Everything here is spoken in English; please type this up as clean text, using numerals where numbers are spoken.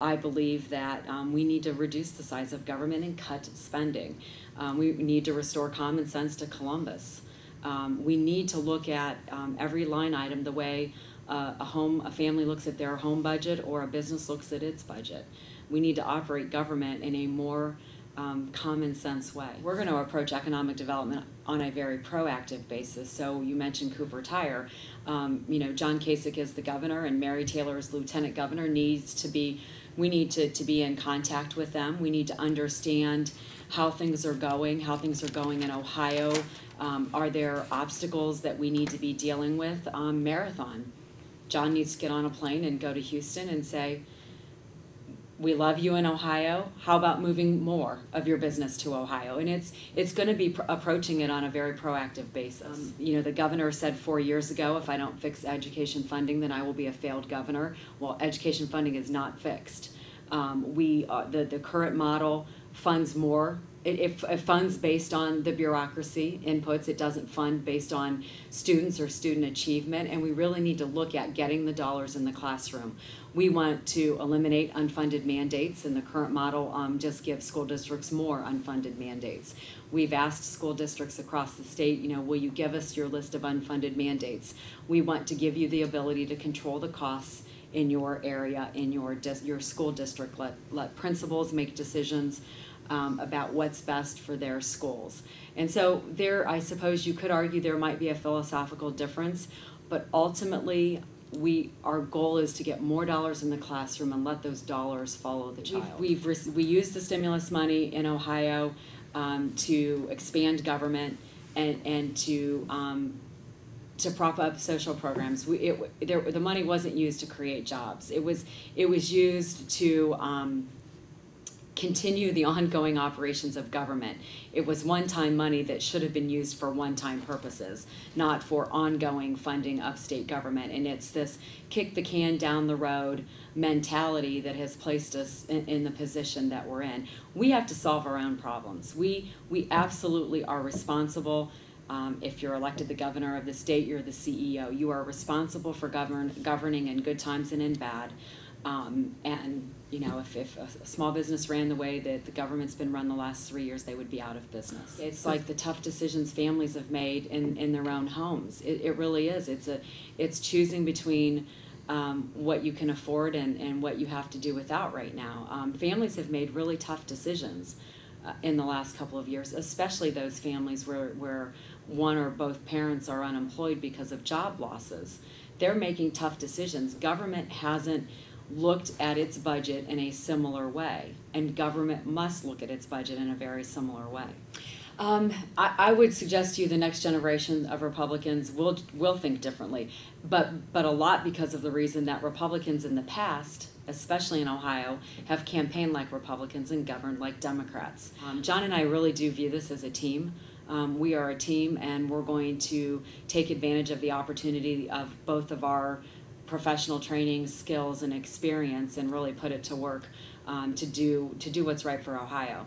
I believe that we need to reduce the size of government and cut spending. We need to restore common sense to Columbus. We need to look at every line item the way a family looks at their home budget or a business looks at its budget. We need to operate government in a more common sense way. We're going to approach economic development on a very proactive basis. So you mentioned Cooper Tire. John Kasich is the governor and Mary Taylor is lieutenant governor. We need to be in contact with them. We need to understand how things are going in Ohio. Are there obstacles that we need to be dealing with? Marathon. John needs to get on a plane and go to Houston and say, we love you in Ohio. How about moving more of your business to Ohio? And it's going to be approaching it on a very proactive basis. The governor said 4 years ago, if I don't fix education funding, then I will be a failed governor. Well, education funding is not fixed. The current model funds more. It funds based on the bureaucracy inputs. It doesn't fund based on students or student achievement, and we really need to look at getting the dollars in the classroom. We want to eliminate unfunded mandates, and the current model just gives school districts more unfunded mandates. We've asked school districts across the state, will you give us your list of unfunded mandates? We want to give you the ability to control the costs in your area, in your school district. Let principals make decisions about what's best for their schools. And so I suppose you could argue there might be a philosophical difference, but ultimately our goal is to get more dollars in the classroom and let those dollars follow the child. We use the stimulus money in Ohio to expand government and to prop up social programs. The money wasn't used to create jobs. It was used to continue the ongoing operations of government. It was one-time money that should have been used for one-time purposes, not for ongoing funding of state government. And it's this kick the can down the road mentality that has placed us in the position that we're in. We have to solve our own problems. We absolutely are responsible. If you're elected the governor of the state, you're the CEO. You are responsible for governing in good times and in bad. If a small business ran the way that the government's been run the last 3 years, they would be out of business. It's like the tough decisions families have made in their own homes. It really is. It's choosing between what you can afford and what you have to do without right now. Families have made really tough decisions in the last couple of years, especially those families where one or both parents are unemployed because of job losses. They're making tough decisions. Government hasn't looked at its budget in a similar way, and government must look at its budget in a very similar way. I would suggest to you the next generation of Republicans will think differently, but a lot because of the reason that Republicans in the past, especially in Ohio, have campaigned like Republicans and governed like Democrats. John and I really do view this as a team. We are a team, and we're going to take advantage of the opportunity of both of our professional training, skills, and experience, and really put it to work to do what's right for Ohio.